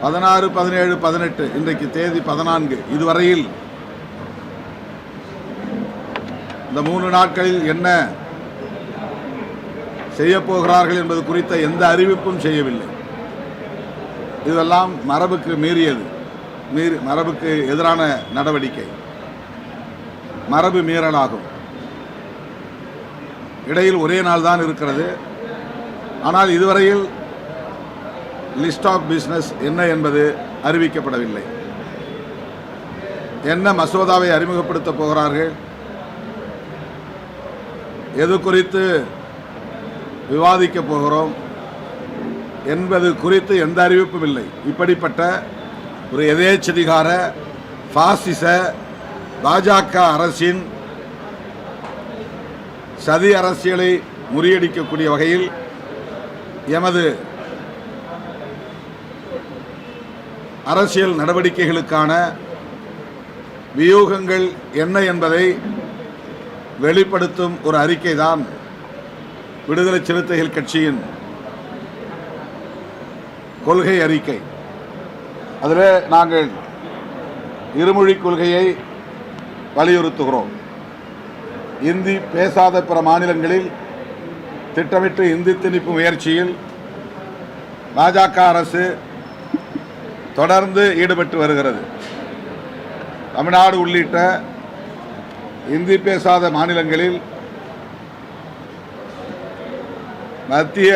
16, 17, 18 இன்றைக்கு தேதி 14 இதுவரையில் இந்த 3 நாட்களில் என்ன செய்யப்போகிறார்கள் என்பது குறித்த எந்த அறிவிப்பும் செய்யவில்லை. இதெல்லாம் மரபுக்கு மீறியது, மரபுக்கு எதிரான நடவடிக்கை, மரபு மீறலாகும். இடையில் ஒரே நாள் தான் இருக்கிறது. ஆனால் இதுவரையில் லிஸ்ட் ஆஃப் பிஸ்னஸ் என்ன என்பது அறிவிக்கப்படவில்லை. என்ன மசோதாவை அறிமுகப்படுத்தப் போகிறார்கள், எது குறித்து விவாதிக்கப் போகிறோம் என்பது குறித்து எந்த அறிவிப்பும் இல்லை. இப்படிப்பட்ட ஒரு எதேச்சதிகார பாசிச பாஜக அரசின் சதி அரசியலை முறியடிக்கக்கூடிய வகையில் எமது அரசியல் நடவடிக்கைகளுக்கான வியூகங்கள் என்ன என்பதை வெளிப்படுத்தும் ஒரு அறிக்கை தான் விடுதலை சிறுத்தைகள் கட்சியின் கொள்கை அறிக்கை. அதில் நாங்கள் இருமொழி கொள்கையை வலியுறுத்துகிறோம். இந்தி பேசாத பிற மாநிலங்களில் திட்டமிட்டு இந்தி திணிப்பு முயற்சியில் பாஜக அரசு தொடர்ந்து ஈடுபட்டு வருகிறது. தமிழ்நாடு உள்ளிட்ட இந்தி பேசாத மாநிலங்களில் மத்திய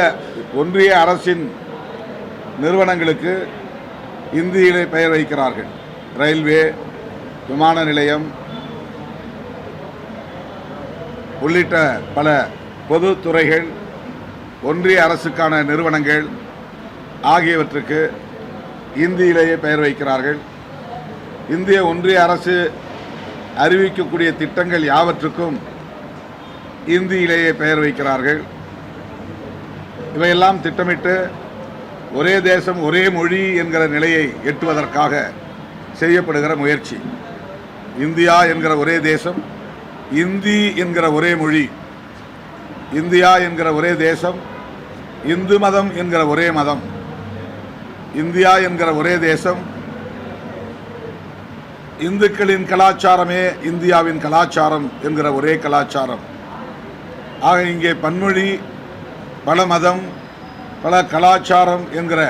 ஒன்றிய அரசின் நிறுவனங்களுக்கு இந்தியிலே பெயர் வைக்கிறார்கள். ரயில்வே, விமான நிலையம் உள்ளிட்ட பல பொது துறைகள், ஒன்றிய அரசுக்கான நிறுவனங்கள் ஆகியவற்றுக்கு இந்தியிலேயே பெயர் வைக்கிறார்கள். இந்திய ஒன்றிய அரசு அறிவிக்கக்கூடிய திட்டங்கள் யாவற்றுக்கும் இந்தியிலேயே பெயர் வைக்கிறார்கள். இவையெல்லாம் திட்டமிட்டு ஒரே தேசம் ஒரே மொழி என்கிற நிலையை எட்டுவதற்காக செய்யப்படுகிற முயற்சி. இந்தியா என்கிற ஒரே தேசம், இந்தி என்கிற ஒரே மொழி, இந்தியா என்கிற ஒரே தேசம், இந்து மதம் என்கிற ஒரே மதம், இந்தியா என்கிற ஒரே தேசம், இந்துக்களின் கலாச்சாரமே இந்தியாவின் கலாச்சாரம் என்கிற ஒரே கலாச்சாரம். ஆக இங்கே பன்மொழி, பல மதம், பல கலாச்சாரம் என்கிற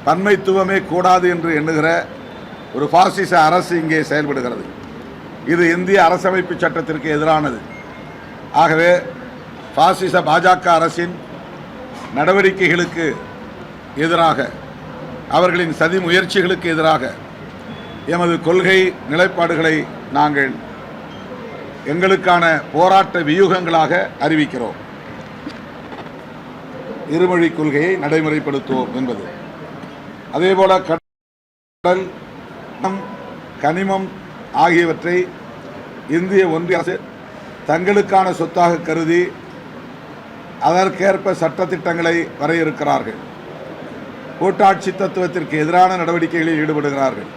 பன்மைத்துவமே கூடாது என்று எண்ணுகிற ஒரு பாசிச அரசு இங்கே செயல்படுகிறது. இது இந்திய அரசமைப்பு சட்டத்திற்கு எதிரானது. ஆகவே பாசிச பாஜக அரசின் நடவடிக்கைகளுக்கு எதிராக, அவர்களின் சதி முயற்சிகளுக்கு எதிராக எமது கொள்கை நிலைப்பாடுகளை நாங்கள் எங்களுக்கான போராட்ட வியூகங்களாக அறிவிக்கிறோம். இருமொழி கொள்கையை நடைமுறைப்படுத்துவோம் என்பது. அதேபோல கடல், கனிமம் ஆகியவற்றை இந்திய ஒன்றிய அரசு தங்களுக்கான சொத்தாக கருதி அதற்கேற்ப சட்டத்திட்டங்களை வரையறுக்கிறார்கள். கூட்டாட்சி தத்துவத்திற்கு எதிரான நடவடிக்கைகளில் ஈடுபடுகிறார்கள்.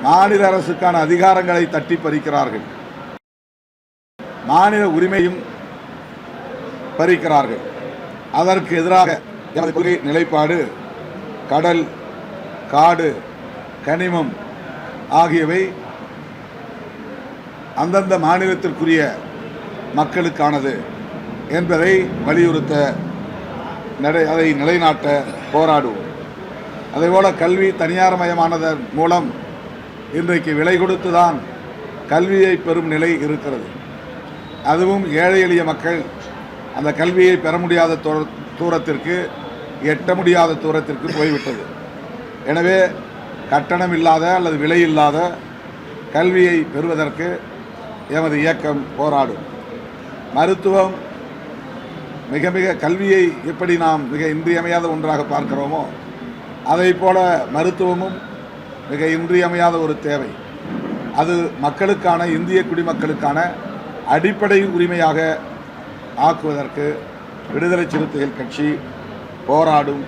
மாநில அரசுக்கான அதிகாரங்களை தட்டி பறிக்கிறார்கள். மாநில உரிமையும் பறிக்கிறார்கள். அதற்கு எதிராக எமது கொள்கை நிலைப்பாடு கடல், காடு, கனிமம் ஆகியவை அந்தந்த மாநிலத்திற்குரிய மக்களுக்கானது என்பதை வலியுறுத்த, அதை நிலைநாட்ட போராடுவோம். அதேபோல கல்வி தனியார்மயமானதன் மூலம் இன்றைக்கு விலை கொடுத்துதான் கல்வியை பெறும் நிலை இருக்கிறது. அதுவும் ஏழை எளிய மக்கள் அந்த கல்வியை பெற முடியாத தூரத்திற்கு, எட்ட முடியாத தூரத்திற்கு போய்விட்டது. எனவே கட்டணம் இல்லாத அல்லது விலை இல்லாத கல்வியை பெறுவதற்கு எமது இயக்கம் போராடும். மருத்துவம் மிக மிக கல்வியை எப்படி நாம் மிக இன்றியமையாத ஒன்றாக பார்க்கிறோமோ அதை போல மருத்துவமும் மிக இன்றியமையாத ஒரு தேவை. அது மக்களுக்கான, இந்திய குடிமக்களுக்கான அடிப்படை உரிமையாக ஆக்குவதற்கு விடுதலை சிறுத்தைகள் கட்சி போராடும்,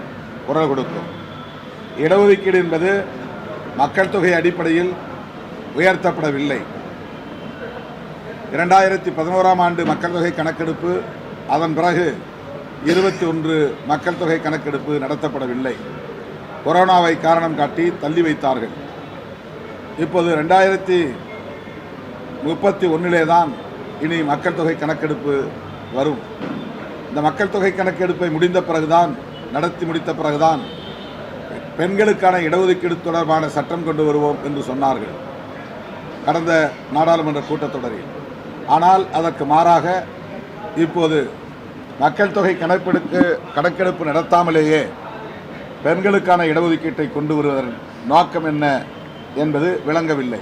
குரல் கொடுக்கும். இடஒதுக்கீடு என்பது மக்கள் தொகை அடிப்படையில் உயர்த்தப்படவில்லை. 2011ஆம் ஆண்டு மக்கள் தொகை கணக்கெடுப்பு, அதன் பிறகு 21 மக்கள் தொகை கணக்கெடுப்பு நடத்தப்படவில்லை. கொரோனாவை காரணம் காட்டி தள்ளி வைத்தார்கள். இப்போது 2031 தான் இனி மக்கள் தொகை கணக்கெடுப்பு வரும். இந்த மக்கள் தொகை கணக்கெடுப்பை நடத்தி முடித்த பிறகுதான் பெண்களுக்கான இடஒதுக்கீடு தொடர்பான சட்டம் கொண்டு வருவோம் என்று சொன்னார்கள் கடந்த நாடாளுமன்ற கூட்டத்தொடரில். ஆனால் அதற்கு மாறாக இப்போது மக்கள் தொகை கணக்கெடுப்பு நடத்தாமலேயே பெண்களுக்கான இடஒதுக்கீட்டை கொண்டு வருவதன் நோக்கம் என்ன என்பது விளங்கவில்லை.